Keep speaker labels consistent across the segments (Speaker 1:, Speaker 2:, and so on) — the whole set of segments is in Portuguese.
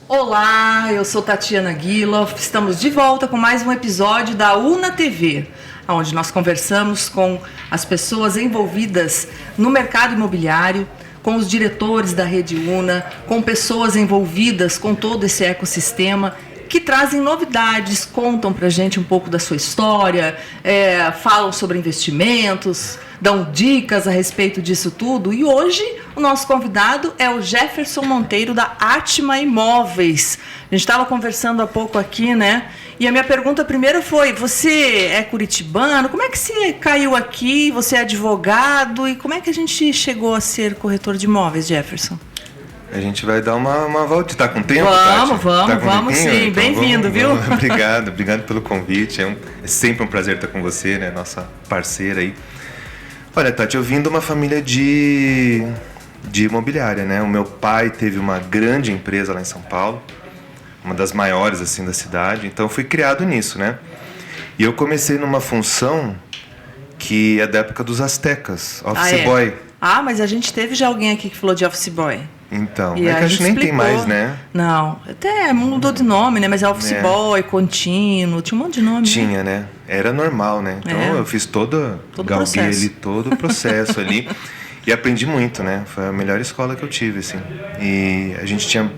Speaker 1: Olá, eu sou Tatiana Guiloff, estamos de volta com mais um episódio da Una TV, onde nós conversamos com as pessoas envolvidas no mercado imobiliário, com os diretores da Rede Una, com pessoas envolvidas com todo esse ecossistema, que trazem novidades, contam pra gente um pouco da sua história, falam sobre investimentos, dão dicas a respeito disso tudo. E hoje o nosso convidado é o Jefferson Monteiro, da Atma Imóveis. A gente estava conversando há pouco aqui, né? E a minha pergunta primeiro foi: você é curitibano? Como é que você caiu aqui? Você é advogado? E como é que a gente chegou a ser corretor de imóveis, Jefferson?
Speaker 2: A gente vai dar uma volta. Tá com tempo,
Speaker 1: Vamos,
Speaker 2: Tati?
Speaker 1: vamos sim. Então, bem-vindo, viu?
Speaker 2: Obrigado pelo convite. É sempre um prazer estar com você, né? Nossa parceira aí. Olha, Tati, eu vim de uma família de imobiliária, né? O meu pai teve uma grande empresa lá em São Paulo, uma das maiores, assim, da cidade. Então, eu fui criado nisso, né? E eu comecei numa função que é da época dos aztecas, office boy.
Speaker 1: Ah, mas a gente teve já alguém aqui que falou de office boy.
Speaker 2: Então, é que acho que nem tem mais, né?
Speaker 1: Não, até mudou de nome, né? Mas é office boy, contínuo, tinha um monte de nome.
Speaker 2: Tinha, né? Era normal, né? Então eu fiz galguei ali todo o processo ali e aprendi muito, né? Foi a melhor escola que eu tive, assim. E a gente tinha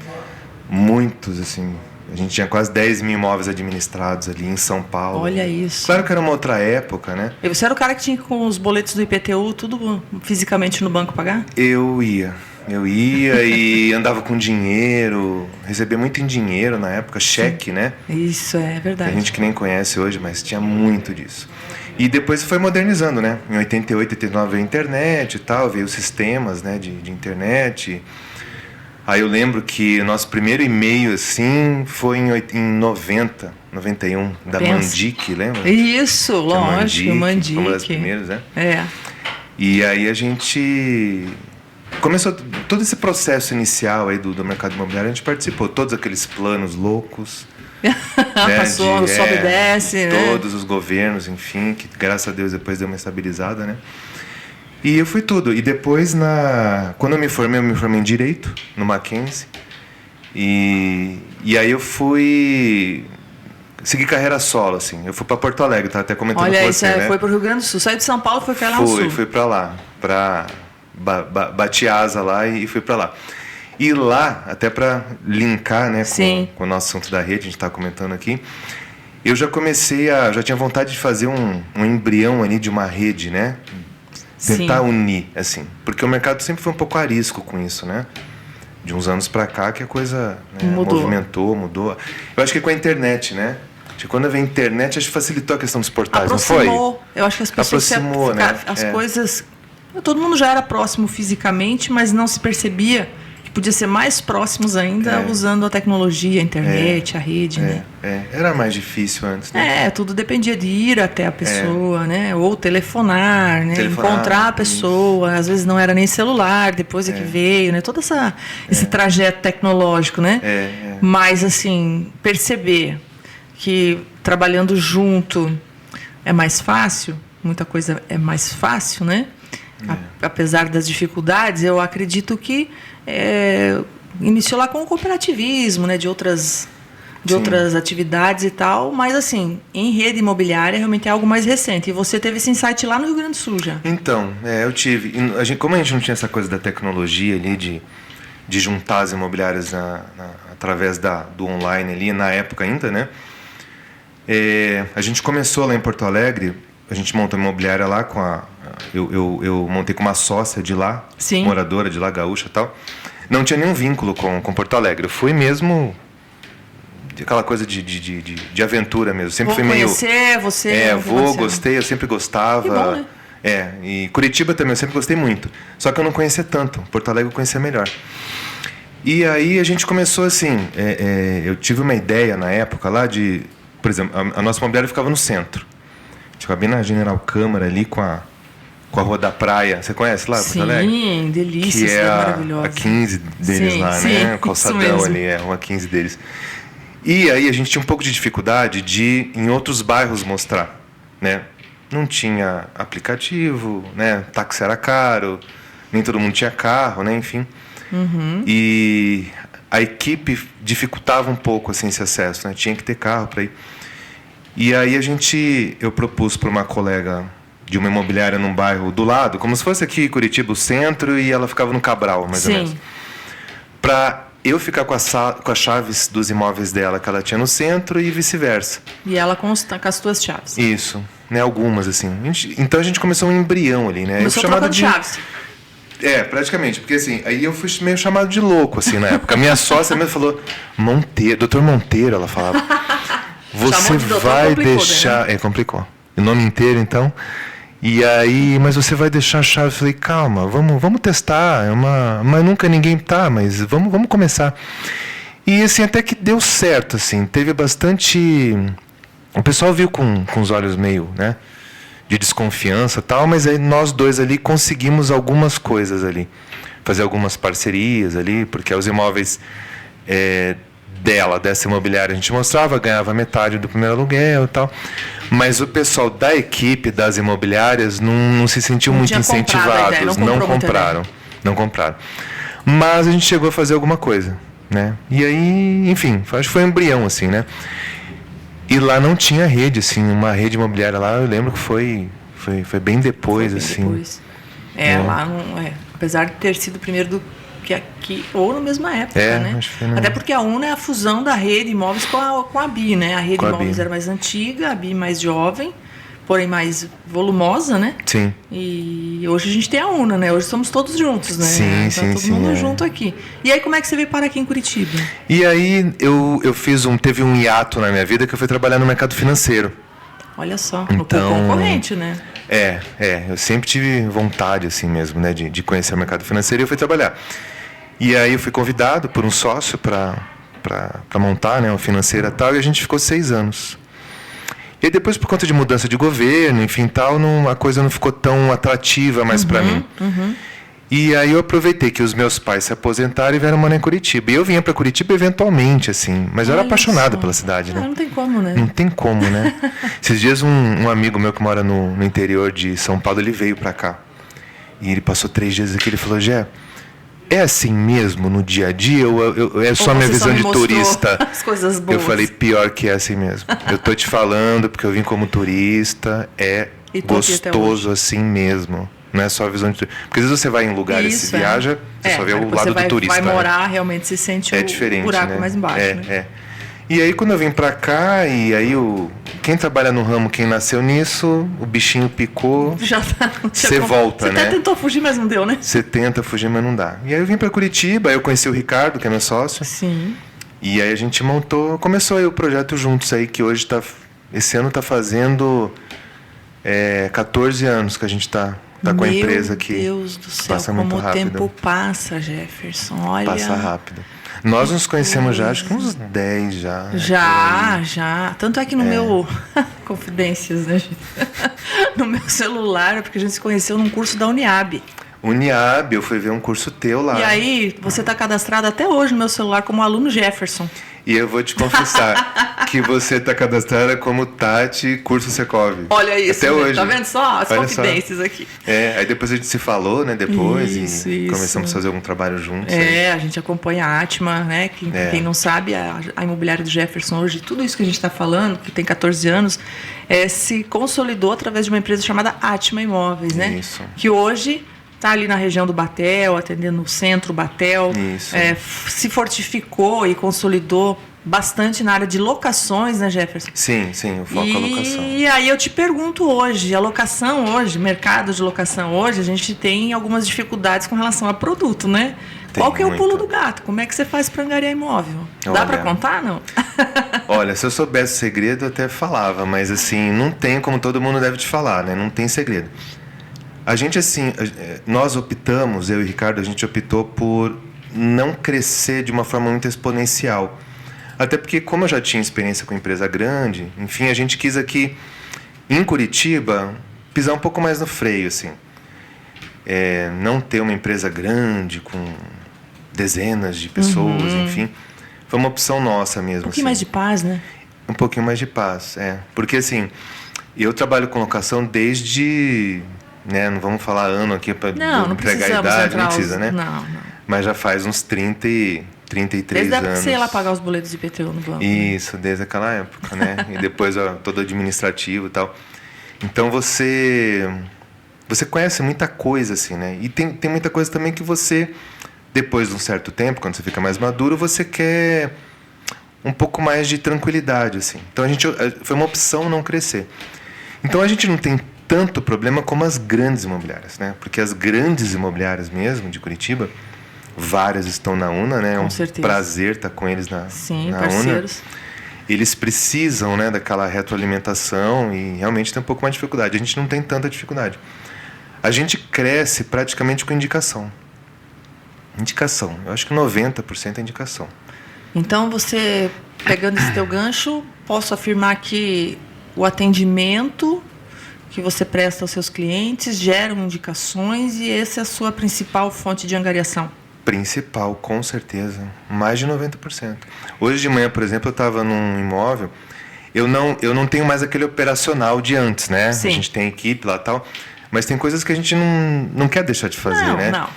Speaker 2: muitos, assim, a gente tinha quase 10 mil imóveis administrados ali em São Paulo.
Speaker 1: Olha isso.
Speaker 2: Claro que era uma outra época, né?
Speaker 1: E você era o cara que tinha com os boletos do IPTU tudo fisicamente no banco pagar?
Speaker 2: Eu ia e andava com dinheiro, recebia muito em dinheiro na época, cheque, né?
Speaker 1: Isso, é verdade.
Speaker 2: Tem gente que nem conhece hoje, mas tinha muito disso. E depois foi modernizando, né? Em 88, 89 veio a internet e tal, veio os sistemas, né, de internet. Aí eu lembro que o nosso primeiro e-mail, assim, foi em 90, 91, da Mandic, lembra?
Speaker 1: Isso, lógico, Mandic.
Speaker 2: Foi uma das primeiras, né?
Speaker 1: É.
Speaker 2: E aí a gente começou todo esse processo inicial aí do mercado imobiliário, a gente participou, todos aqueles planos loucos. Né,
Speaker 1: passou, sobe e desce,
Speaker 2: todos os governos, enfim, que graças a Deus depois deu uma estabilizada, né? E eu fui tudo. E depois, quando eu me formei em Direito, no Mackenzie. E aí eu fui seguir carreira solo, assim. Eu fui para Porto Alegre, tá até comentando com você,
Speaker 1: Olha, isso,
Speaker 2: né?
Speaker 1: Foi para o Rio Grande do Sul. Saiu de São Paulo, foi para lá no Sul.
Speaker 2: Fui para lá, bati asa lá e fui para lá. E lá, até para linkar, né, com o nosso assunto da rede, a gente está comentando aqui, eu já já tinha vontade de fazer um embrião ali de uma rede, né? Tentar unir, assim. Porque o mercado sempre foi um pouco arisco com isso, né? De uns anos para cá que a coisa, né, mudou. Eu acho que com a internet, né? Acho que quando veio a internet, acho que facilitou a questão dos portais, não foi?
Speaker 1: Eu acho que as pessoas
Speaker 2: né?
Speaker 1: As coisas... Todo mundo já era próximo fisicamente, mas não se percebia que podia ser mais próximos ainda usando a tecnologia, a internet, a rede, né?
Speaker 2: Era mais difícil antes, né?
Speaker 1: Tudo dependia de ir até a pessoa, né? Ou telefonar, né? Encontrar a pessoa. Às vezes não era nem celular, depois é que veio, né? Todo esse trajeto tecnológico, né? Mas, assim, perceber que trabalhando junto é mais fácil, muita coisa é mais fácil, né? Apesar das dificuldades, eu acredito que iniciou lá com o cooperativismo, né, de outras atividades e tal, mas assim, em rede imobiliária realmente é algo mais recente. E você teve esse insight lá no Rio Grande do Sul já? Então,
Speaker 2: eu tive. Como a gente não tinha essa coisa da tecnologia ali, de juntar as imobiliárias através do online ali, na época ainda, né? A gente começou lá em Porto Alegre, a gente montou uma imobiliária lá com eu montei com uma sócia de lá, moradora de lá, gaúcha e tal. Não tinha nenhum vínculo com Porto Alegre. Eu fui mesmo aquela coisa de aventura mesmo. Sempre fui meio... Gostei, eu sempre gostava.
Speaker 1: Que bom, né?
Speaker 2: E Curitiba também, eu sempre gostei muito. Só que eu não conhecia tanto. Porto Alegre eu conhecia melhor. E aí a gente começou assim... eu tive uma ideia na época lá de... Por exemplo, a nossa imobiliária ficava no centro. Ficava bem na General Câmara ali com a Rua da Praia. Você conhece lá, Porto Alegre?
Speaker 1: Sim, delícia,
Speaker 2: que é
Speaker 1: maravilhosa.
Speaker 2: A 15 deles lá, né? O calçadão ali, a Rua 15 deles. E aí a gente tinha um pouco de dificuldade de em outros bairros mostrar, né? Não tinha aplicativo, né? Táxi era caro, nem todo mundo tinha carro, né? Enfim.
Speaker 1: Uhum.
Speaker 2: E a equipe dificultava um pouco assim, esse acesso, né? Tinha que ter carro para ir. E aí eu propus para uma colega de uma imobiliária num bairro do lado, como se fosse aqui Curitiba, o centro, e ela ficava no Cabral, mais ou menos. Para eu ficar com as chaves dos imóveis dela que ela tinha no centro e vice-versa.
Speaker 1: E ela com as tuas chaves.
Speaker 2: Isso, né? Algumas, assim. Então a gente começou um embrião ali, né?
Speaker 1: Começou trocando chaves.
Speaker 2: Praticamente, porque assim, aí eu fui meio chamado de louco, assim, na época. A minha sócia mesmo falou, doutor Monteiro, ela falava, você vai deixar... Né? Complicou. O nome inteiro, então... E aí, mas você vai deixar a chave? Eu falei, calma, vamos testar. Mas nunca ninguém tá, mas vamos começar. E assim, até que deu certo, assim. Teve bastante... O pessoal viu com os olhos meio, né? De desconfiança e tal, mas aí nós dois ali conseguimos algumas coisas ali. Fazer algumas parcerias ali, porque os imóveis dessa imobiliária a gente mostrava, ganhava metade do primeiro aluguel e tal. Mas o pessoal da equipe das imobiliárias não se sentiu muito incentivados, não compraram. Mas a gente chegou a fazer alguma coisa, né? E aí, enfim, acho que foi um embrião, assim, né? E lá não tinha rede, assim, uma rede imobiliária lá, eu lembro que foi bem depois, assim.
Speaker 1: Depois. Lá não apesar de ter sido primeiro do que aqui, ou na mesma época, né? Acho que até porque a UNA é a fusão da rede imóveis com a BI, né? A rede imóveis era mais antiga, a BI mais jovem, porém mais volumosa, né?
Speaker 2: Sim.
Speaker 1: E hoje a gente tem a UNA, né? Hoje somos todos juntos, né?
Speaker 2: Sim,
Speaker 1: todo mundo junto aqui. E aí, como é que você veio parar aqui em Curitiba?
Speaker 2: E aí, teve um hiato na minha vida que eu fui trabalhar no mercado financeiro.
Speaker 1: Olha só, então, no concorrente, né?
Speaker 2: Eu sempre tive vontade, assim mesmo, né? De conhecer o mercado financeiro e eu fui trabalhar. E aí eu fui convidado por um sócio para montar, né, uma financeira e tal, e a gente ficou 6 anos. E aí depois, por conta de mudança de governo, enfim, tal, a coisa não ficou tão atrativa mais para mim. E aí eu aproveitei que os meus pais se aposentaram e vieram morar em Curitiba. E eu vinha para Curitiba eventualmente, assim, mas eu era apaixonado pela cidade, né?
Speaker 1: Não tem como, né?
Speaker 2: Não tem como, né? Esses dias um amigo meu que mora no interior de São Paulo, ele veio para cá. E ele passou 3 dias aqui, ele falou, Gé, é assim mesmo no dia a dia? É só minha visão de turista?
Speaker 1: As coisas boas.
Speaker 2: Eu falei, pior que é assim mesmo. Eu tô te falando porque eu vim como turista, gostoso assim mesmo. Não é só a visão de turista. Porque às vezes você vai em lugares e se viaja, você só vê o lado do turista.
Speaker 1: Você vai morar, realmente se sente o buraco, né? Mais embaixo. Né?
Speaker 2: E aí quando eu vim pra cá, e aí quem trabalha no ramo, quem nasceu nisso, o bichinho picou, você volta, né? Você até
Speaker 1: tentou fugir, mas não deu, né?
Speaker 2: Você tenta fugir, mas não dá. E aí eu vim pra Curitiba, aí eu conheci o Ricardo, que é meu sócio.
Speaker 1: Sim.
Speaker 2: E aí a gente começou aí o projeto juntos aí, que hoje esse ano tá fazendo 14 anos que a gente tá com a empresa aqui.
Speaker 1: Meu Deus do céu,
Speaker 2: passa muito
Speaker 1: como
Speaker 2: rápido.
Speaker 1: O tempo passa, Jefferson, olha.
Speaker 2: Passa rápido. Nós nos conhecemos já, acho que uns 10 já.
Speaker 1: Já. Tanto é que no meu... Confidências, né, gente? No meu celular, porque a gente se conheceu num curso da Uniab.
Speaker 2: Uniab, eu fui ver um curso teu lá.
Speaker 1: E aí, você está cadastrado até hoje no meu celular como aluno Jefferson.
Speaker 2: E eu vou te confessar que você está cadastrada como Tati Curso Secov.
Speaker 1: Olha isso,
Speaker 2: até hoje.
Speaker 1: Tá vendo só as confidências aqui?
Speaker 2: Aí depois a gente se falou, né, depois
Speaker 1: isso.
Speaker 2: Começamos a fazer algum trabalho juntos.
Speaker 1: A gente acompanha a Atma, né, quem não sabe, a imobiliária do Jefferson hoje, tudo isso que a gente está falando, que tem 14 anos, se consolidou através de uma empresa chamada Atma Imóveis, né?
Speaker 2: Isso.
Speaker 1: Que hoje está ali na região do Batel, atendendo o centro Batel.
Speaker 2: Isso.
Speaker 1: Se fortificou e consolidou bastante na área de locações, né, Jefferson?
Speaker 2: Sim, o foco é a locação.
Speaker 1: E aí eu te pergunto hoje, a locação hoje, mercado de locação hoje, a gente tem algumas dificuldades com relação a produto, né? Qual que é o pulo do gato? Como é que você faz para angariar imóvel? Dá para contar, não?
Speaker 2: Olha, se eu soubesse o segredo, eu até falava, mas assim, não tem, como todo mundo deve te falar, né? Não tem segredo. A gente, assim, nós optamos, eu e o Ricardo, a gente optou por não crescer de uma forma muito exponencial. Até porque, como eu já tinha experiência com empresa grande, enfim, a gente quis aqui, em Curitiba, pisar um pouco mais no freio, assim. Não ter uma empresa grande, com dezenas de pessoas, enfim. Foi uma opção nossa mesmo.
Speaker 1: Um pouquinho mais de paz, né?
Speaker 2: Um pouquinho mais de paz, Porque, assim, eu trabalho com locação desde... Né, não vamos falar ano aqui para entregar a idade, não precisa, né?
Speaker 1: Não.
Speaker 2: Mas já faz uns 30 33
Speaker 1: desde
Speaker 2: anos.
Speaker 1: Desde a época que você ia lá pagar os boletos de IPTU no banco.
Speaker 2: Isso, desde aquela época, né? E depois todo administrativo e tal. Então você conhece muita coisa, assim, né? E tem muita coisa também que você, depois de um certo tempo, quando você fica mais maduro, você quer um pouco mais de tranquilidade, assim. Então foi uma opção não crescer. Então a gente não tem tanto problema como as grandes imobiliárias, né? Porque as grandes imobiliárias mesmo de Curitiba, várias estão na UNA, né? É um prazer estar com eles na
Speaker 1: parceiros.
Speaker 2: UNA. Eles precisam, né, daquela retroalimentação e realmente tem um pouco mais de dificuldade. A gente não tem tanta dificuldade. A gente cresce praticamente com indicação. Indicação. Eu acho que 90% é indicação.
Speaker 1: Então, você, pegando esse teu gancho, posso afirmar que o atendimento que você presta aos seus clientes geram indicações e essa é a sua principal fonte de angariação?
Speaker 2: Principal, com certeza. Mais de 90%. Hoje de manhã, por exemplo, eu estava num imóvel. Eu não tenho mais aquele operacional de antes, né?
Speaker 1: Sim.
Speaker 2: A gente tem equipe lá e tal. Mas tem coisas que a gente não quer deixar de fazer, né?
Speaker 1: Não.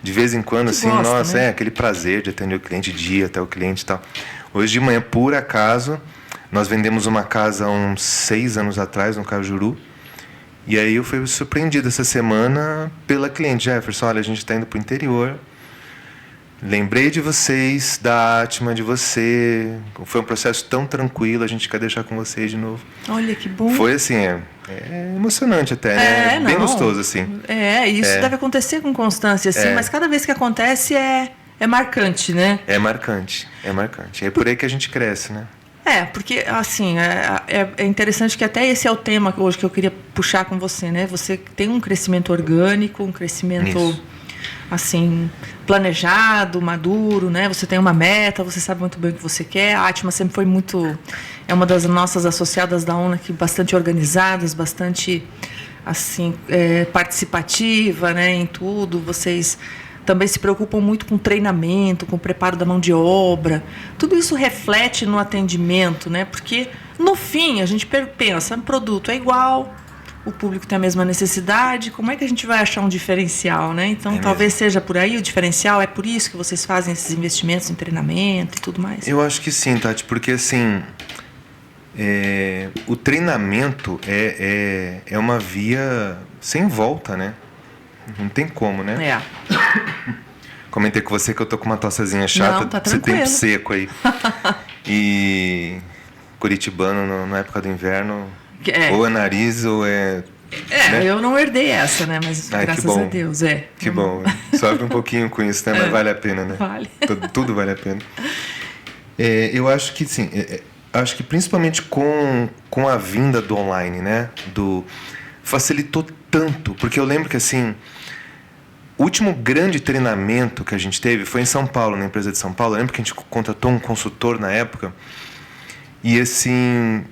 Speaker 2: De vez em quando, assim,
Speaker 1: gosta,
Speaker 2: nossa,
Speaker 1: né?
Speaker 2: aquele prazer de atender o cliente, de ir até o cliente e tal. Hoje de manhã, por acaso, nós vendemos uma casa há uns 6 anos atrás, no Cajuru. E aí eu fui surpreendido essa semana pela cliente. Jefferson, olha, a gente está indo para o interior. Lembrei de vocês, da Atma, de você. Foi um processo tão tranquilo, a gente quer deixar com vocês de novo.
Speaker 1: Olha, que bom.
Speaker 2: Foi assim, é emocionante até, né? Bem gostoso, assim.
Speaker 1: Isso deve acontecer com constância, assim, mas cada vez que acontece é marcante, né?
Speaker 2: É marcante. É por aí que a gente cresce, né?
Speaker 1: Porque, assim, é interessante que até esse é o tema hoje que eu queria puxar com você, né? Você tem um crescimento orgânico, um crescimento...
Speaker 2: Isso.
Speaker 1: Assim, planejado, maduro, né? Você tem uma meta, você sabe muito bem o que você quer. A Atma sempre foi é uma das nossas associadas da UNA, que bastante organizadas, bastante, assim, participativa, né? Em tudo. Vocês também se preocupam muito com treinamento, com o preparo da mão de obra. Tudo isso reflete no atendimento, né? Porque, no fim, a gente pensa, o produto é igual... O público tem a mesma necessidade, como é que a gente vai achar um diferencial, né? Então, talvez seja por aí o diferencial, é por isso que vocês fazem esses investimentos em treinamento e tudo mais?
Speaker 2: Eu acho que sim, Tati, porque assim, o treinamento é uma via sem volta, né? Não tem como, né? Comentei com você que eu tô com uma tossezinha chata,
Speaker 1: não, tá
Speaker 2: esse
Speaker 1: tranquilo.
Speaker 2: tempo seco aí. E curitibano, na época do inverno... Ou é nariz ou é... né?
Speaker 1: Eu não herdei essa, né? Mas graças a Deus,
Speaker 2: Que bom. Sofre um pouquinho com isso, né? Mas vale a pena, né?
Speaker 1: Vale.
Speaker 2: Tudo vale a pena. Eu acho que, sim, acho que principalmente com a vinda do online, né? Facilitou tanto, porque eu lembro que, assim, o último grande treinamento que a gente teve foi em São Paulo, na empresa de São Paulo. Eu lembro que a gente contratou um consultor na época e, assim...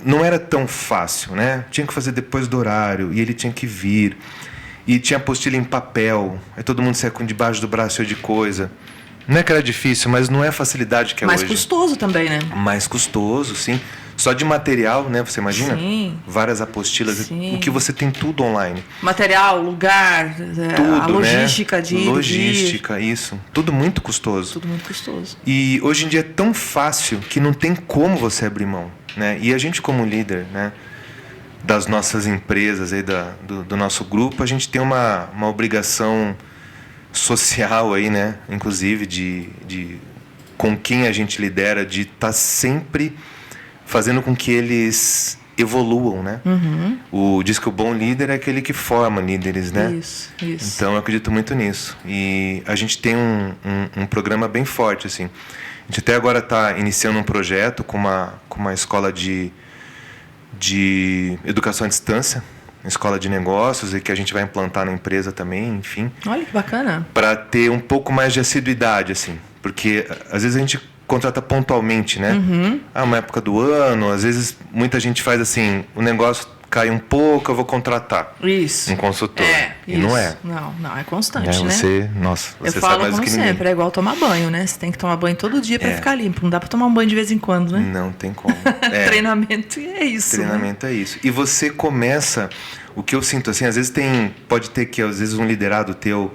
Speaker 2: Não era tão fácil, né? Tinha que fazer depois do horário e ele tinha que vir. E tinha apostila em papel. Aí todo mundo saia com debaixo do braço cheio de coisa. Não é que era difícil, mas não é a facilidade que é
Speaker 1: mais
Speaker 2: hoje.
Speaker 1: Mais custoso também, né?
Speaker 2: Mais custoso, sim. Só de material, né? Você imagina?
Speaker 1: Sim.
Speaker 2: Várias apostilas.
Speaker 1: Sim.
Speaker 2: O que você tem tudo online.
Speaker 1: Material, lugar,
Speaker 2: tudo,
Speaker 1: a logística,
Speaker 2: né? Logística, isso. Tudo muito custoso.
Speaker 1: Tudo muito custoso.
Speaker 2: E hoje em dia é tão fácil que não tem como você abrir mão. Né? E a gente, como líder, né, das nossas empresas, aí, do nosso grupo, a gente tem uma obrigação social, aí, né, inclusive, de com quem a gente lidera, de estar sempre fazendo com que eles evoluam. Né? Diz que o bom líder é aquele que forma líderes. Né?
Speaker 1: Isso.
Speaker 2: Então, eu acredito muito nisso. E a gente tem um programa bem forte, assim. A gente até agora está iniciando um projeto com uma escola de educação à distância, uma escola de negócios, e que a gente vai implantar na empresa também, enfim.
Speaker 1: Olha que bacana.
Speaker 2: Para ter um pouco mais de assiduidade, assim. Porque às vezes a gente contrata pontualmente, né? Uma época do ano, às vezes muita gente faz assim, o negócio cai um pouco, eu vou contratar um consultor. E não é.
Speaker 1: Não, é constante, né?
Speaker 2: Você sabe mais do que ninguém.
Speaker 1: Sempre, é igual tomar banho, né? Você tem que tomar banho todo dia para ficar limpo. Não dá para tomar um banho de vez em quando, né?
Speaker 2: Não tem como.
Speaker 1: Treinamento é isso.
Speaker 2: Treinamento é isso. E você começa... O que eu sinto, assim, às vezes pode ter que, às vezes, um liderado teu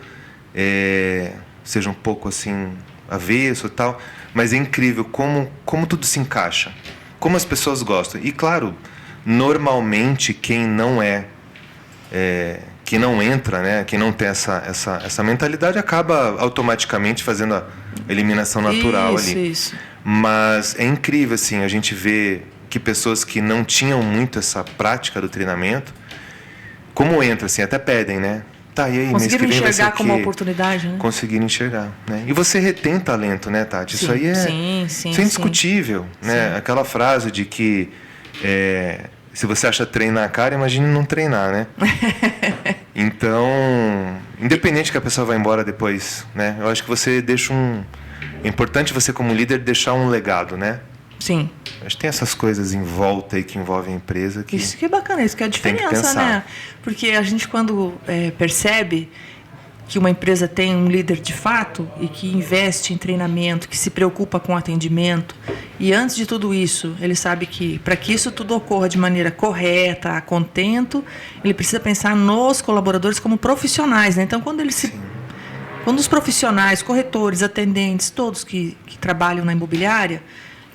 Speaker 2: seja um pouco, assim, avesso e tal, mas é incrível como tudo se encaixa, como as pessoas gostam. E claro, normalmente quem não quem não entra, né, quem não tem essa mentalidade acaba automaticamente fazendo a eliminação natural ali.
Speaker 1: Isso.
Speaker 2: Mas é incrível, assim, a gente vê que pessoas que não tinham muito essa prática do treinamento, como entra, assim, até pedem, né? Tá, e aí,
Speaker 1: conseguiram enxergar como uma oportunidade, né?
Speaker 2: Conseguiram enxergar, né? E você retém talento, né, Tati?
Speaker 1: Sim,
Speaker 2: isso aí
Speaker 1: isso
Speaker 2: é indiscutível, né? Aquela frase de que se você acha treinar cara, imagine não treinar, né? Então, independente que a pessoa vá embora depois, né? Eu acho que você deixa é importante você, como líder, deixar um legado, né?
Speaker 1: Sim.
Speaker 2: Acho que tem essas coisas em volta aí que envolvem a empresa.
Speaker 1: Isso que é bacana, isso que é a diferença, né? Porque a gente, quando percebe que uma empresa tem um líder de fato e que investe em treinamento, que se preocupa com atendimento, e antes de tudo isso, ele sabe que para que isso tudo ocorra de maneira correta, a contento, ele precisa pensar nos colaboradores como profissionais, né? Então, quando os profissionais, corretores, atendentes, todos que trabalham na imobiliária,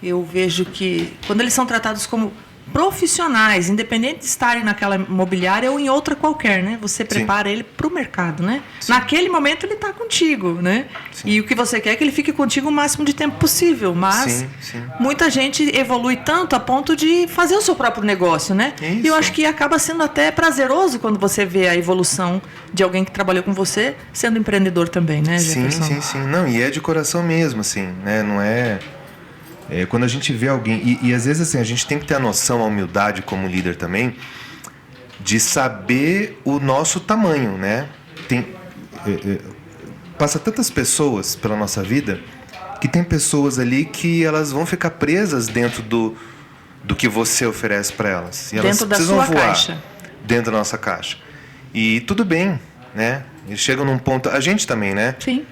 Speaker 1: eu vejo que quando eles são tratados como profissionais, independente de estarem naquela imobiliária ou em outra qualquer, né? Você prepara ele para o mercado, né? Sim. Naquele momento ele está contigo, né? Sim. E o que você quer é que ele fique contigo o máximo de tempo possível, mas muita gente evolui tanto a ponto de fazer o seu próprio negócio, né? Isso. E eu acho que acaba sendo até prazeroso quando você vê a evolução de alguém que trabalhou com você sendo empreendedor também, né, Jefferson?
Speaker 2: Sim. Não, e é de coração mesmo, assim, né? Não é... quando a gente vê alguém... E às vezes assim, a gente tem que ter a noção, a humildade como líder também, de saber o nosso tamanho, né? Passa tantas pessoas pela nossa vida que tem pessoas ali que elas vão ficar presas dentro do que você oferece para elas. E elas
Speaker 1: dentro da
Speaker 2: precisam
Speaker 1: sua
Speaker 2: voar
Speaker 1: caixa.
Speaker 2: Dentro da nossa caixa. E tudo bem, né? Eles chegam num ponto... A gente também, né?
Speaker 1: Sim.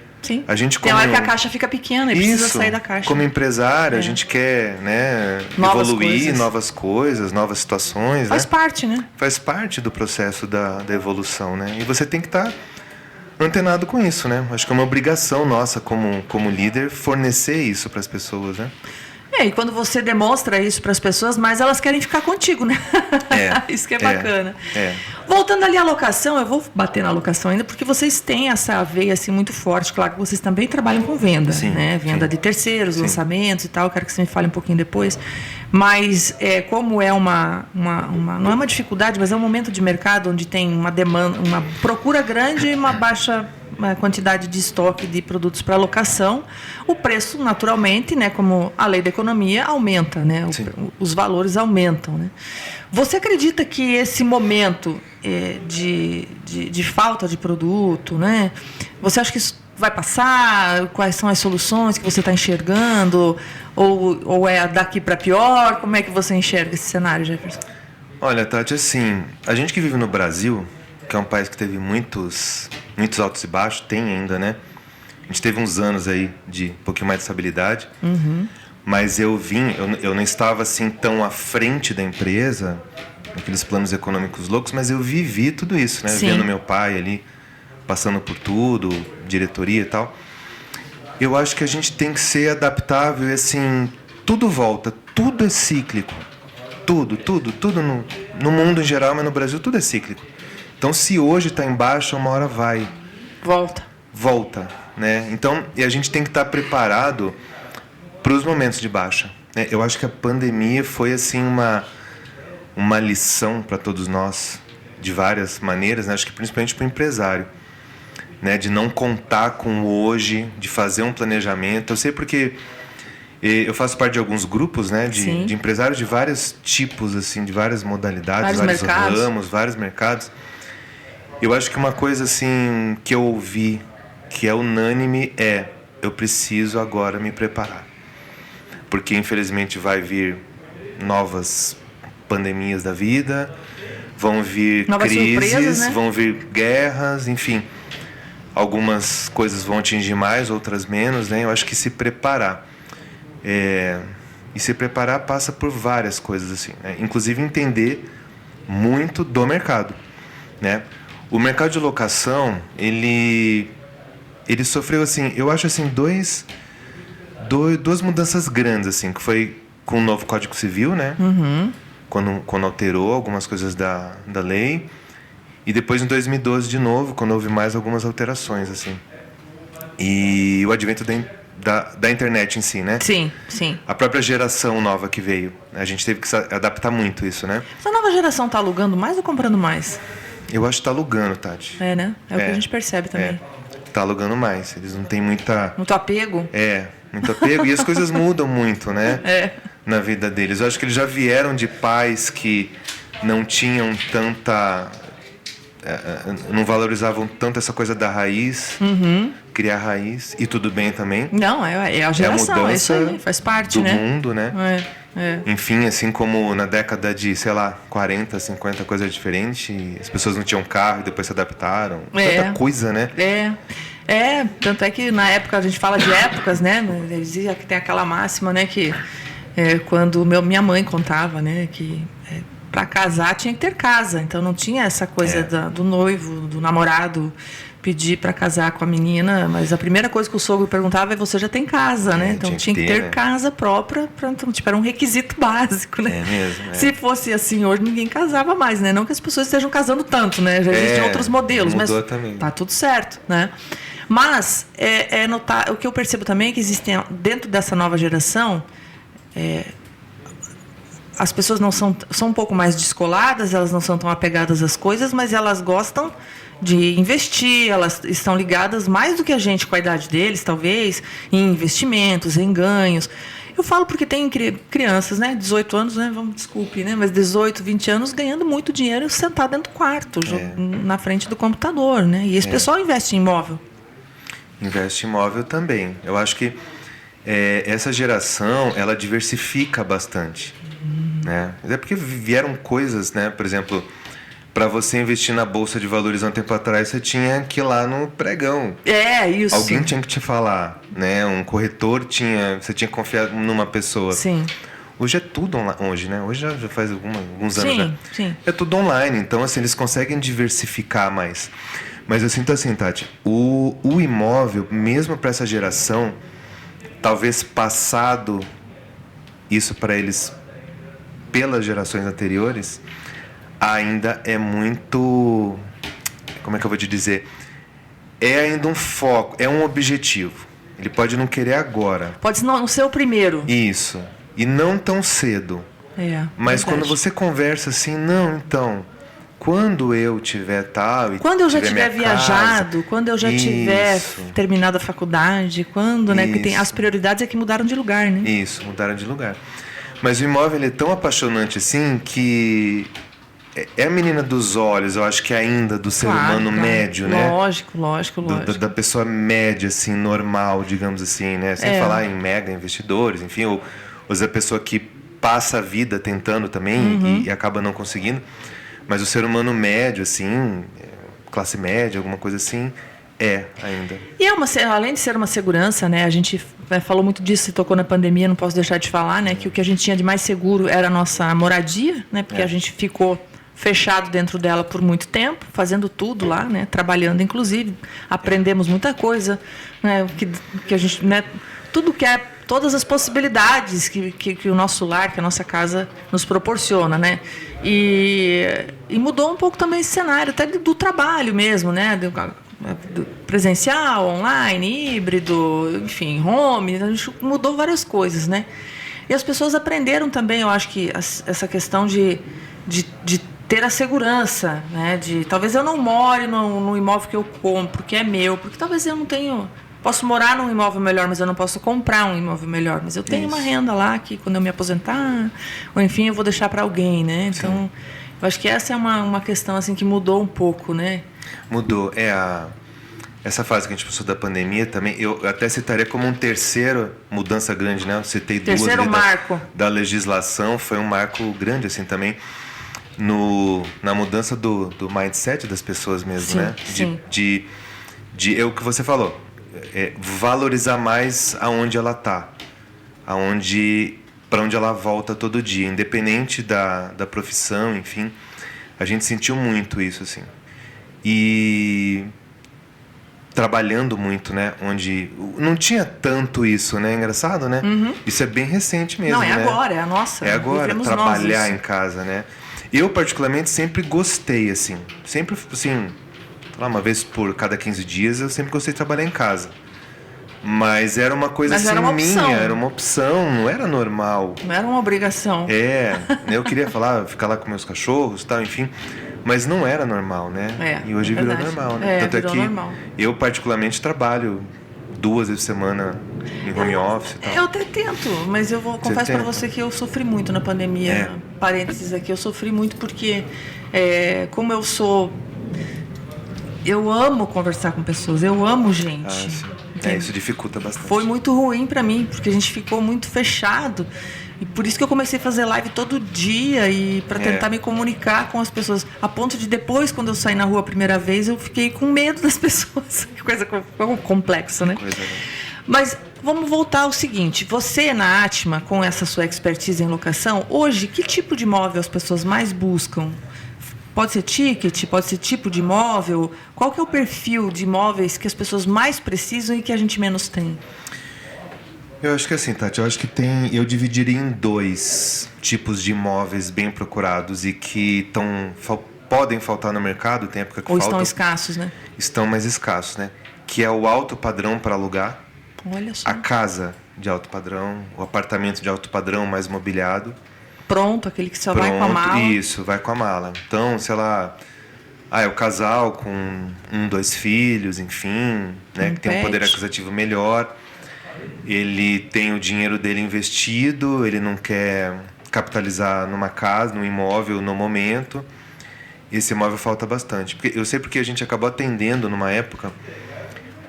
Speaker 2: A gente,
Speaker 1: tem hora que a caixa fica pequena e precisa sair da caixa.
Speaker 2: Como empresário, a gente quer, né, evoluir, novas coisas, novas situações.
Speaker 1: Faz parte, né?
Speaker 2: Faz parte do processo da evolução, né? E você tem que estar antenado com isso, né? Acho que é uma obrigação nossa como líder fornecer isso para as pessoas, né?
Speaker 1: E quando você demonstra isso para as pessoas, mais elas querem ficar contigo, né? Isso que é bacana. Voltando ali à locação, eu vou bater na locação ainda, porque vocês têm essa veia assim, muito forte. Claro que vocês também trabalham com venda, né? Venda de terceiros, lançamentos e tal. Eu quero que você me fale um pouquinho depois. Mas como é não é uma dificuldade, mas é um momento de mercado onde tem uma demanda, uma procura grande e uma baixa quantidade de estoque de produtos para locação, o preço naturalmente, né, como a lei da economia, aumenta, né, os valores aumentam, né. Você acredita que esse momento de falta de produto, né, você acha que isso vai passar? Quais são as soluções que você está enxergando? Ou é daqui para pior? Como é que você enxerga esse cenário, Jefferson?
Speaker 2: Olha, Tati, assim, a gente que vive no Brasil, que é um país que teve muitos altos e baixos, tem ainda, né? A gente teve uns anos aí de um pouquinho mais de estabilidade, mas eu não estava assim tão à frente da empresa, naqueles planos econômicos loucos, mas eu vivi tudo isso, né? Vendo meu pai ali, passando por tudo, diretoria e tal. Eu acho que a gente tem que ser adaptável e assim, tudo volta, tudo é cíclico. Tudo no mundo em geral, mas no Brasil tudo é cíclico. Então, se hoje está em baixa, uma hora vai. Volta, né? Então, e a gente tem que estar preparado para os momentos de baixa, né? Eu acho que a pandemia foi assim uma lição para todos nós, de várias maneiras, né? Acho que principalmente para o empresário, né? De não contar com o hoje, de fazer um planejamento. Eu sei porque eu faço parte de alguns grupos, né? De empresários de vários tipos, assim, de várias modalidades, vários ramos, vários mercados. Eu acho que uma coisa assim que eu ouvi, que é unânime, eu preciso agora me preparar. Porque infelizmente vai vir novas pandemias da vida, vão vir
Speaker 1: novas
Speaker 2: crises,
Speaker 1: né?
Speaker 2: Vão vir guerras, enfim. Algumas coisas vão atingir mais, outras menos, né? Eu acho que se preparar. E se preparar passa por várias coisas, assim, né? Inclusive entender muito do mercado, né? O mercado de locação, ele sofreu, assim, eu acho, assim, dois duas mudanças grandes, assim, que foi com o novo Código Civil, né? Quando alterou algumas coisas da lei. E depois, em 2012, de novo, quando houve mais algumas alterações, assim. E o advento da internet em si, né?
Speaker 1: Sim, sim.
Speaker 2: A própria geração nova que veio. A gente teve que se adaptar muito isso, né?
Speaker 1: Essa nova geração tá alugando mais ou comprando mais?
Speaker 2: Eu acho que tá alugando, Tati.
Speaker 1: É, né? É o que a gente percebe também.
Speaker 2: Tá alugando mais. Eles não têm muita...
Speaker 1: Muito apego?
Speaker 2: Muito apego. E as coisas mudam muito, né? Na vida deles. Eu acho que eles já vieram de pais que não tinham tanta... não valorizavam tanto essa coisa da raiz, criar raiz, e tudo bem também.
Speaker 1: Não, é a geração,
Speaker 2: é a mudança
Speaker 1: isso aí, faz parte,
Speaker 2: do
Speaker 1: né?
Speaker 2: mundo, né? Enfim, assim como na década de, sei lá, 40, 50, coisa diferente, as pessoas não tinham carro e depois se adaptaram. Tanta coisa, né?
Speaker 1: Tanto é que na época, a gente fala de épocas, né? Dizia que tem aquela máxima, né? Que quando minha mãe contava, né? Que para casar tinha que ter casa, então não tinha essa coisa do noivo, do namorado pedir para casar com a menina, mas a primeira coisa que o sogro perguntava é: você já tem casa, né? Então tinha que ter casa própria, então, tipo, era um requisito básico, né? Se fosse assim hoje, ninguém casava mais, né? Não que as pessoas estejam casando tanto, né? Já existem outros modelos, mas
Speaker 2: também.
Speaker 1: Tá tudo certo, né? Mas notar, o que eu percebo também é que existem dentro dessa nova geração as pessoas não são um pouco mais descoladas, elas não são tão apegadas às coisas, mas elas gostam de investir, elas estão ligadas mais do que a gente com a idade deles, talvez, em investimentos, em ganhos. Eu falo porque tem crianças, né, 18 anos, né, desculpe, né, mas 18, 20 anos ganhando muito dinheiro sentado dentro do quarto, na frente do computador, né? E esse pessoal investe em imóvel.
Speaker 2: Investe em imóvel também. Eu acho que essa geração, ela diversifica bastante. Né? É porque vieram coisas, né? Por exemplo, para você investir na Bolsa de Valores há um tempo atrás, você tinha que ir lá no pregão.
Speaker 1: Isso.
Speaker 2: Alguém tinha que te falar, né? Um corretor você tinha que confiar numa pessoa.
Speaker 1: Sim.
Speaker 2: Hoje é tudo online, hoje, né? Hoje já faz alguns anos já.
Speaker 1: Sim.
Speaker 2: É tudo online, então assim, eles conseguem diversificar mais. Mas eu sinto assim, Tati, o imóvel, mesmo para essa geração, talvez passado isso para eles pelas gerações anteriores, ainda é muito... Como é que eu vou te dizer? É ainda um foco, é um objetivo. Ele pode não querer agora.
Speaker 1: Pode não ser o primeiro.
Speaker 2: Isso. E não tão cedo. Mas
Speaker 1: verdade.
Speaker 2: quando você conversa assim, não, então... Quando eu tiver tal...
Speaker 1: Quando eu já tiver viajado,
Speaker 2: casa,
Speaker 1: quando eu já tiver terminado a faculdade, quando, né? Porque as prioridades é que mudaram de lugar, né?
Speaker 2: Isso, mudaram de lugar. Mas o imóvel ele é tão apaixonante assim que é a menina dos olhos, eu acho que ainda do ser humano médio, né?
Speaker 1: Lógico.
Speaker 2: Da pessoa média, assim, normal, digamos assim, né? Sem falar em mega investidores, enfim, ou a pessoa que passa a vida tentando também e acaba não conseguindo. Mas o ser humano médio, assim, classe média, alguma coisa assim, ainda. E
Speaker 1: além de ser uma segurança, né? A gente falou muito disso, se tocou na pandemia, não posso deixar de falar, né? Que o que a gente tinha de mais seguro era a nossa moradia, né? Porque a gente ficou fechado dentro dela por muito tempo, fazendo tudo lá, né? Trabalhando, inclusive, aprendemos muita coisa, né? Que a gente, né? Tudo que todas as possibilidades que o nosso lar, que a nossa casa nos proporciona, né? E mudou um pouco também esse cenário, até do trabalho mesmo, né? Do presencial, online, híbrido, enfim, home, a gente mudou várias coisas, né? E as pessoas aprenderam também, eu acho que essa questão de ter a segurança, né? Talvez eu não more no imóvel que eu compro, que é meu, porque talvez eu não tenho... Posso morar num imóvel melhor, mas eu não posso comprar um imóvel melhor. Mas eu tenho uma renda lá que quando eu me aposentar, ou enfim, eu vou deixar para alguém, né? Então, eu acho que essa é uma questão assim que mudou um pouco, né?
Speaker 2: Mudou. Essa fase que a gente passou da pandemia também, eu até citaria como um terceiro mudança grande, né? Eu citei duas
Speaker 1: terceiro marco
Speaker 2: da legislação, foi um marco grande assim também na mudança do mindset das pessoas mesmo, né? O que você falou, valorizar mais aonde ela está, para onde ela volta todo dia, independente da profissão, enfim. A gente sentiu muito isso, assim. E trabalhando muito, né? Onde não tinha tanto isso, né? Engraçado, né? Isso é bem recente mesmo,
Speaker 1: Não, é
Speaker 2: né?
Speaker 1: agora, é a nossa.
Speaker 2: É agora,
Speaker 1: vivemos
Speaker 2: trabalhar
Speaker 1: nós isso.
Speaker 2: em casa, né? Eu, particularmente, sempre gostei, assim. Sempre, assim, sei lá, uma vez por cada 15 dias, eu sempre gostei de trabalhar em casa. Mas era uma coisa
Speaker 1: Mas
Speaker 2: assim
Speaker 1: era uma
Speaker 2: minha,
Speaker 1: opção.
Speaker 2: era uma opção, não era normal.
Speaker 1: Não era uma obrigação.
Speaker 2: Eu queria ficar lá com meus cachorros e tal, enfim. Mas não era normal, né? E hoje virou
Speaker 1: verdade.
Speaker 2: normal, né? Tanto
Speaker 1: virou
Speaker 2: é que
Speaker 1: normal.
Speaker 2: eu, particularmente, trabalho 2 vezes por semana em home office e tal.
Speaker 1: Eu até tento, mas confesso para
Speaker 2: tenta?
Speaker 1: você que eu sofri muito na pandemia. Parênteses aqui, eu sofri muito porque, como eu amo conversar com pessoas, eu amo gente.
Speaker 2: Sim. Isso dificulta bastante.
Speaker 1: Foi muito ruim para mim, porque a gente ficou muito fechado. E por isso que eu comecei a fazer live todo dia e para tentar me comunicar com as pessoas. A ponto de depois, quando eu saí na rua a primeira vez, eu fiquei com medo das pessoas. Que coisa complexa, né? Mas vamos voltar ao seguinte. Você, na Atma, com essa sua expertise em locação, hoje, que tipo de imóvel as pessoas mais buscam? Pode ser ticket, pode ser tipo de imóvel. Qual que é o perfil de imóveis que as pessoas mais precisam e que a gente menos tem?
Speaker 2: Eu acho que assim, Tati, eu dividiria em 2 tipos de imóveis bem procurados e que podem faltar no mercado, tem época que
Speaker 1: Ou
Speaker 2: faltam.
Speaker 1: estão escassos, né?
Speaker 2: Estão mais escassos, né? Que é o alto padrão para alugar.
Speaker 1: Olha só.
Speaker 2: A casa de alto padrão, o apartamento de alto padrão mais mobiliado.
Speaker 1: Pronto, aquele que só vai com a mala.
Speaker 2: Isso, vai com a mala. Então, sei lá, é o casal com 2 filhos, enfim, né? Que tem um poder aquisitivo melhor. Ele tem o dinheiro dele investido, ele não quer capitalizar numa casa, num imóvel no momento. Esse imóvel falta bastante. Eu sei porque a gente acabou atendendo, numa época,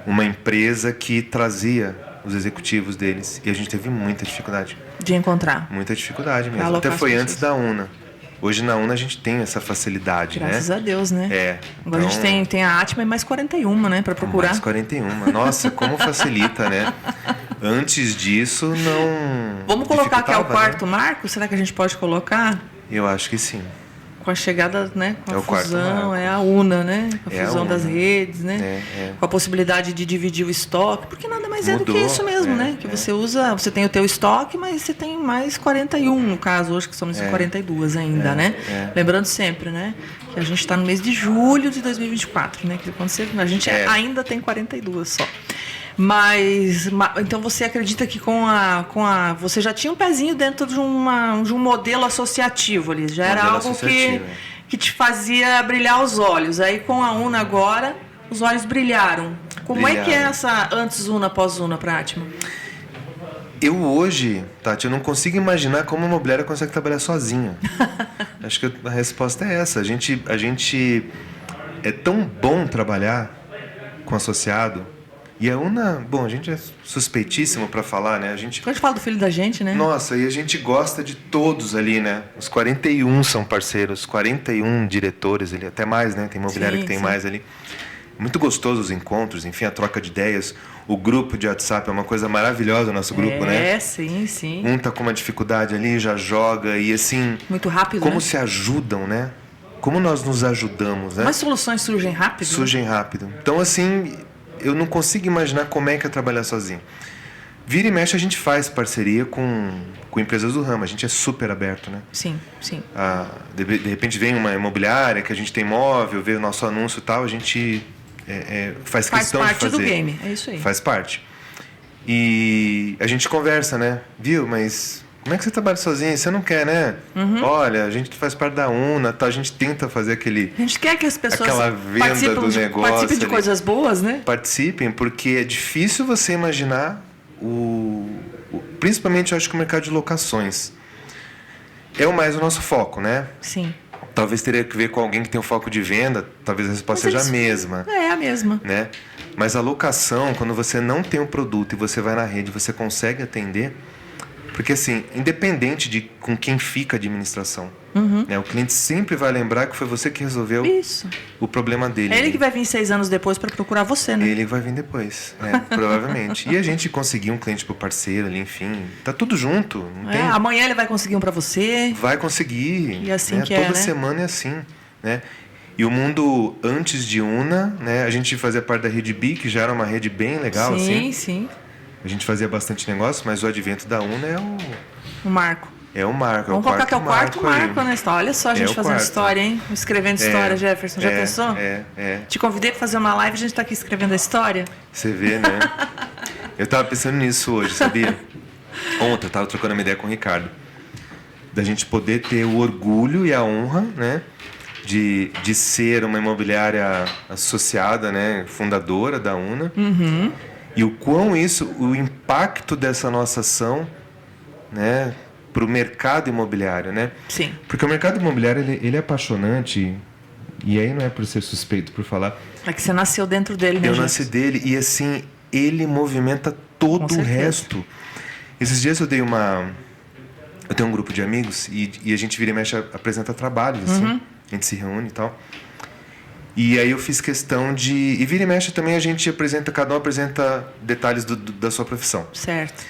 Speaker 2: uma empresa que trazia os executivos deles. E a gente teve muita dificuldade.
Speaker 1: De encontrar.
Speaker 2: Muita dificuldade mesmo. Até foi antes da UNA. Hoje na UNA a gente tem essa facilidade,
Speaker 1: Graças a Deus, né? Agora
Speaker 2: então,
Speaker 1: a gente tem a Atma e mais 41, né? Para procurar.
Speaker 2: Mais 41. Nossa, como facilita, né? Antes disso, não.
Speaker 1: Vamos colocar que é o quarto marco? Será que a gente pode colocar?
Speaker 2: Eu acho que sim.
Speaker 1: Com a chegada, né? Com a
Speaker 2: fusão,
Speaker 1: é a UNA, né? A fusão das redes, né? Com a possibilidade de dividir o estoque, porque nada mais é do que isso mesmo, né? Que você tem o teu estoque, mas você tem mais 41, no caso, hoje que somos em 42 ainda, né? Lembrando sempre, né? Que a gente está no mês de julho de 2024, né? Que a gente ainda tem 42 só. Mas então você acredita que você já tinha um pezinho dentro de um modelo associativo ali, já era algo que te fazia brilhar os olhos. Aí com a UNA agora, os olhos brilharam. Como é que é essa antes UNA, pós UNA para a Atma?
Speaker 2: Eu hoje, Tati, eu não consigo imaginar como uma imobiliária consegue trabalhar sozinha. Acho que a resposta é essa. A gente é tão bom trabalhar com associado. E a UNA, bom, a gente é suspeitíssimo para falar, né?
Speaker 1: Quando a gente fala do filho da gente, né?
Speaker 2: Nossa, e a gente gosta de todos ali, né? Os 41 são parceiros, 41 diretores ali, até mais, né? Tem imobiliária que tem mais ali. Muito gostoso os encontros, enfim, a troca de ideias. O grupo de WhatsApp é uma coisa maravilhosa, o nosso grupo, né?
Speaker 1: Sim.
Speaker 2: Um tá com uma dificuldade ali, já joga e assim...
Speaker 1: Muito rápido,
Speaker 2: como
Speaker 1: né?
Speaker 2: se ajudam, né? Como nós nos ajudamos, né?
Speaker 1: Mas soluções surgem rápido?
Speaker 2: Surgem rápido. Então, assim... Eu não consigo imaginar como é que é trabalhar sozinho. Vira e mexe, a gente faz parceria com empresas do ramo. A gente é super aberto, né?
Speaker 1: Sim.
Speaker 2: De repente vem uma imobiliária que a gente tem imóvel, vê o nosso anúncio e tal, a gente faz questão de fazer. Faz parte do
Speaker 1: game, é isso aí.
Speaker 2: Faz parte. E a gente conversa, né? Viu, mas... Como é que você trabalha sozinho? Você não quer, né? Olha, a gente faz parte da UNA, tá? A gente tenta fazer aquele...
Speaker 1: A gente quer que as pessoas
Speaker 2: participem
Speaker 1: de coisas boas, né?
Speaker 2: Participem, porque é difícil você imaginar principalmente, eu acho que o mercado de locações. É mais o nosso foco, né?
Speaker 1: Sim.
Speaker 2: Talvez teria que ver com alguém que tem um foco de venda, talvez a resposta seja a mesma.
Speaker 1: É a mesma.
Speaker 2: Né? Mas a locação, quando você não tem um produto e você vai na rede, você consegue atender... Porque, assim, independente de com quem fica a administração, né, o cliente sempre vai lembrar que foi você que resolveu o problema dele.
Speaker 1: É ele que vai vir 6 anos depois para procurar você, né?
Speaker 2: Ele vai vir depois, provavelmente. E a gente conseguir um cliente pro parceiro ali, enfim, tá tudo junto. Não tem...
Speaker 1: Amanhã ele vai conseguir um para você.
Speaker 2: Vai conseguir.
Speaker 1: E assim que
Speaker 2: toda
Speaker 1: né?
Speaker 2: semana é assim, né? E o mundo antes de Una, né? A gente fazia parte da Rede Bi, que já era uma rede bem legal, assim.
Speaker 1: Sim, sim.
Speaker 2: A gente fazia bastante negócio, mas o advento da Una é
Speaker 1: O marco.
Speaker 2: É o marco.
Speaker 1: Vamos colocar que é o quarto marco na história. Olha só a gente fazendo história, hein? Escrevendo história, Jefferson. Já pensou? Te convidei para fazer uma live e a gente está aqui escrevendo a história.
Speaker 2: Você vê, né? Eu tava pensando nisso hoje, sabia? Ontem eu tava trocando uma ideia com o Ricardo. Da gente poder ter o orgulho e a honra, né? De ser uma imobiliária associada, né? Fundadora da Una.
Speaker 1: Uhum.
Speaker 2: E o quão isso, o impacto dessa nossa ação, né? Para o mercado imobiliário, né?
Speaker 1: Sim.
Speaker 2: Porque o mercado imobiliário, ele é apaixonante. E aí não é por ser suspeito por falar.
Speaker 1: É que você nasceu dentro dele, né?
Speaker 2: Eu nasci dele. E assim, ele movimenta todo o resto. Esses dias eu tenho um grupo de amigos e a gente vira e mexe apresenta trabalhos, assim.
Speaker 1: Uhum.
Speaker 2: A gente se reúne e tal. E aí eu fiz questão de... E vira e mexe também a gente apresenta... Cada um apresenta detalhes da sua profissão.
Speaker 1: Certo.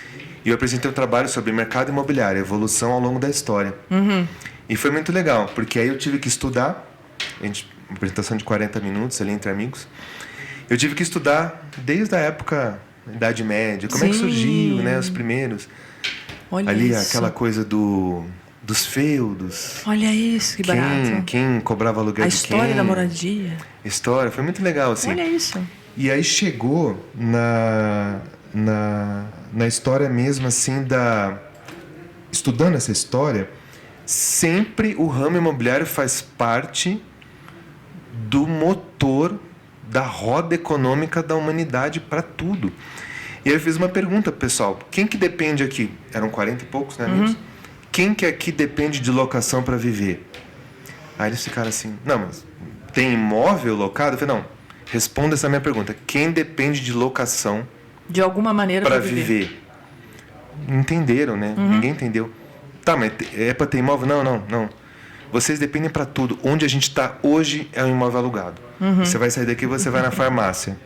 Speaker 2: E eu apresentei um trabalho sobre mercado imobiliário, evolução ao longo da história.
Speaker 1: Uhum.
Speaker 2: E foi muito legal, porque aí eu tive que estudar... uma apresentação de 40 minutos ali entre amigos. Eu tive que estudar desde a época da Idade Média. Como é que surgiu, né? Os primeiros.
Speaker 1: Olha
Speaker 2: ali,
Speaker 1: isso.
Speaker 2: aquela coisa dos feudos.
Speaker 1: Olha isso, que barato.
Speaker 2: Quem cobrava aluguel
Speaker 1: a
Speaker 2: de quem.
Speaker 1: A história da moradia.
Speaker 2: História, foi muito legal, assim.
Speaker 1: Olha isso.
Speaker 2: E aí chegou na história mesmo, assim, estudando essa história, sempre o ramo imobiliário faz parte do motor da roda econômica da humanidade para tudo. E aí eu fiz uma pergunta pro pessoal. Quem que depende aqui? Eram 40 e poucos, né, amigos? Quem que aqui depende de locação para viver? Aí eles ficaram assim, não, mas tem imóvel locado? Eu falei, não, responda essa minha pergunta. Quem depende de locação
Speaker 1: de alguma maneira
Speaker 2: para viver? Entenderam, né? Ninguém entendeu. Tá, mas é para ter imóvel? Não. Vocês dependem para tudo. Onde a gente está hoje é um imóvel alugado. Você vai sair daqui, você vai na farmácia.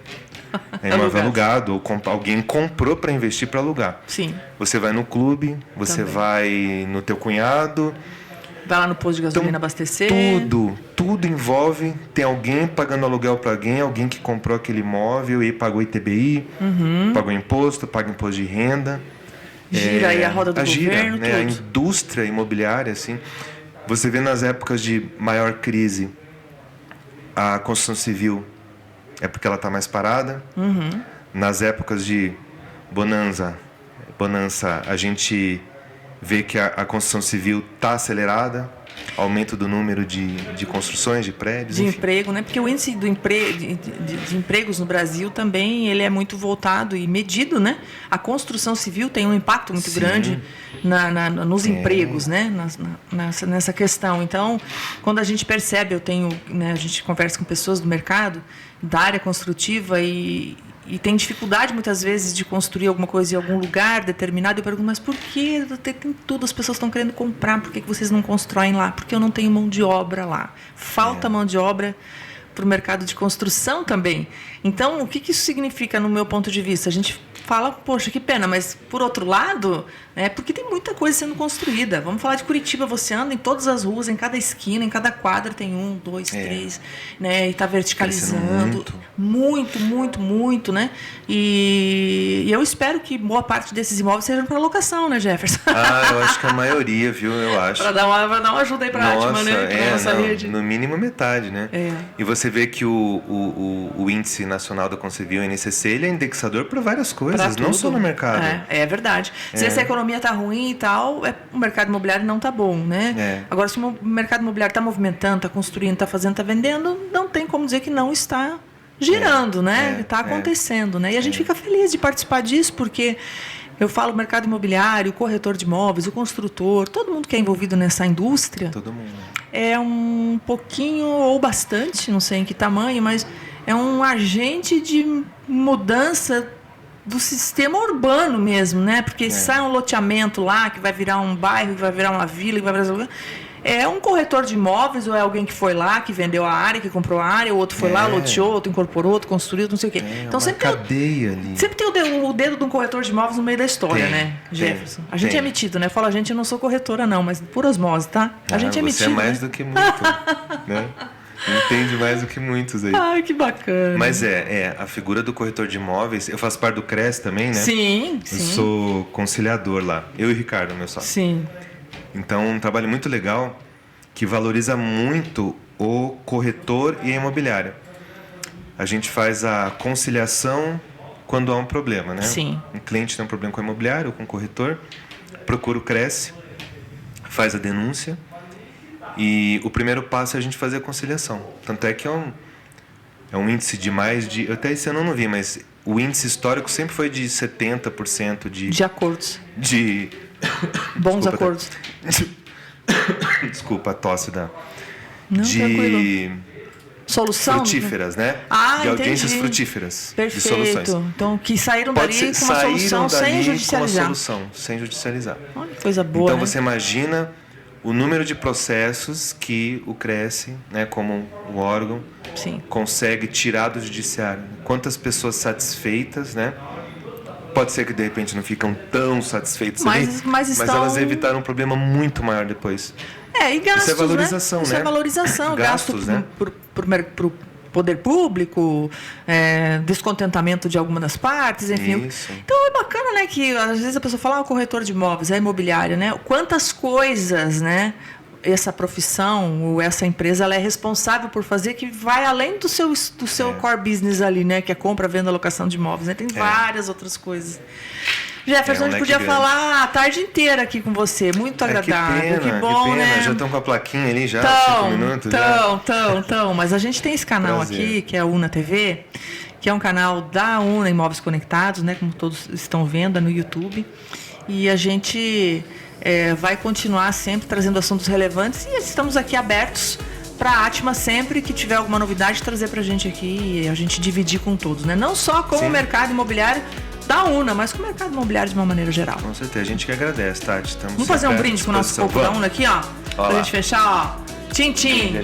Speaker 2: É imóvel alugado, ou alguém comprou para investir para alugar.
Speaker 1: Sim.
Speaker 2: Você vai no clube, você vai no teu cunhado.
Speaker 1: Vai lá no posto de gasolina abastecer.
Speaker 2: Tudo envolve. Tem alguém pagando aluguel para alguém que comprou aquele imóvel e pagou ITBI, pagou imposto, paga imposto de renda.
Speaker 1: Gira aí a roda do governo,
Speaker 2: né? A indústria imobiliária, assim. Você vê nas épocas de maior crise, a construção civil é porque ela está mais parada. Nas épocas de bonança, a gente vê que a construção civil está acelerada, aumento do número de construções, de prédios.
Speaker 1: De emprego, né? Porque o índice de empregos no Brasil também ele é muito voltado e medido, né? A construção civil tem um impacto muito grande nos empregos, né? Nessa questão. Então, quando a gente percebe, a gente conversa com pessoas do mercado, da área construtiva e tem dificuldade muitas vezes de construir alguma coisa em algum lugar determinado. Eu pergunto, mas por que tem tudo? As pessoas estão querendo comprar, por que vocês não constroem lá? Porque eu não tenho mão de obra lá. Falta mão de obra para o mercado de construção também. Então, o que isso significa no meu ponto de vista? A gente fala, poxa, que pena, mas por outro lado, porque tem muita coisa sendo construída. Vamos falar de Curitiba, você anda em todas as ruas, em cada esquina, em cada quadra tem 1, 2, 3, né? E está verticalizando. Muito, né? E eu espero que boa parte desses imóveis sejam para locação, né, Jefferson?
Speaker 2: Eu acho que a maioria, viu? Eu acho.
Speaker 1: Para dar uma ajuda aí para a Atma, né? Pra nossa rede.
Speaker 2: No mínimo metade, né? E você vê que o Índice Nacional da Construção Civil, o INCC, ele é indexador para várias coisas, não só no mercado.
Speaker 1: É verdade. Se essa economia está ruim e tal, o mercado imobiliário não está bom, né? Agora, se o mercado imobiliário está movimentando, está construindo, está fazendo, está vendendo, não tem como dizer que não está girando, né? Está acontecendo, né? E a gente fica feliz de participar disso, porque eu falo o mercado imobiliário, o corretor de imóveis, o construtor, todo mundo que é envolvido nessa indústria.
Speaker 2: Todo mundo.
Speaker 1: É um pouquinho ou bastante, não sei em que tamanho, mas é um agente de mudança do sistema urbano mesmo, né? Porque sai um loteamento lá que vai virar um bairro, que vai virar uma vila, que vai virar... É um corretor de imóveis ou é alguém que foi lá, que vendeu a área, que comprou a área, o outro foi lá, loteou, outro incorporou, outro construiu, não sei o quê.
Speaker 2: Então sempre cadeia ali.
Speaker 1: Sempre tem o dedo de um corretor de imóveis no meio da história, né, Jefferson? A gente é metido, né? Eu falo, eu não sou corretora não, mas por osmose, tá? A gente é metido.
Speaker 2: Você é mais do que muito, né? Entende mais do que muitos aí.
Speaker 1: Ai, que bacana.
Speaker 2: Mas a figura do corretor de imóveis, eu faço parte do CRES também, né?
Speaker 1: Sim,
Speaker 2: Eu sou conciliador lá. Eu e o Ricardo, meu sócio.
Speaker 1: Sim.
Speaker 2: Então, um trabalho muito legal que valoriza muito o corretor e a imobiliária. A gente faz a conciliação quando há um problema, né?
Speaker 1: Sim.
Speaker 2: Um cliente tem um problema com o imobiliário ou com o corretor, procura o CRES, faz a denúncia e o primeiro passo é a gente fazer a conciliação. Tanto é que é um índice de mais de... Até esse ano eu não vi, mas o índice histórico sempre foi de 70%
Speaker 1: de acordos.
Speaker 2: De...
Speaker 1: Bons acordos.
Speaker 2: Desculpa a tosse da...
Speaker 1: Não, tranquilo. Solução?
Speaker 2: Frutíferas, né? De audiências frutíferas.
Speaker 1: Perfeito.
Speaker 2: De soluções.
Speaker 1: Então, que saíram dali com uma solução sem judicializar.
Speaker 2: Com uma solução, sem judicializar.
Speaker 1: Olha que coisa boa,
Speaker 2: então,
Speaker 1: né?
Speaker 2: você imagina o número de processos que o CRES, né, como o órgão,
Speaker 1: Sim.
Speaker 2: consegue tirar do judiciário. Quantas pessoas satisfeitas, né? Pode ser que de repente não ficam tão satisfeitas mas elas evitaram um problema muito maior depois.
Speaker 1: E gastos,
Speaker 2: isso é valorização, né?
Speaker 1: Isso é valorização.
Speaker 2: Gastos,
Speaker 1: gasto pro poder público, descontentamento de alguma das partes, enfim.
Speaker 2: Isso.
Speaker 1: Então é bacana, né, que às vezes a pessoa fala, o corretor de imóveis, imobiliária, né? Quantas coisas, né, essa profissão ou essa empresa ela é responsável por fazer que vai além do seu core business ali, né, que é compra, venda, locação de imóveis, né? Tem várias outras coisas. Jefferson, a gente podia falar a tarde inteira aqui com você. Muito agradável. Que bom, né?
Speaker 2: Já estão com a plaquinha ali já, 5 minutos.
Speaker 1: Mas a gente tem esse canal aqui, que é a Una TV, que é um canal da Una Imóveis Conectados, né? Como todos estão vendo, é no YouTube. E a gente vai continuar sempre trazendo assuntos relevantes e estamos aqui abertos para a Atma sempre que tiver alguma novidade trazer para a gente aqui e a gente dividir com todos, né? Não só com o mercado imobiliário da Una, mas com o mercado imobiliário de uma maneira geral.
Speaker 2: Com certeza, a gente que agradece, Tati.
Speaker 1: Vamos fazer um brinde com o nosso copo da Una aqui, ó. Pra gente fechar, ó. Tchim, tchim.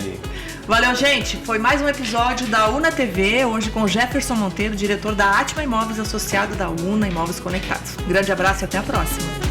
Speaker 1: Valeu, gente. Foi mais um episódio da Una TV, hoje com o Jefferson Monteiro, diretor da Atma Imóveis, associado da Una Imóveis Conectados. Um grande abraço e até a próxima.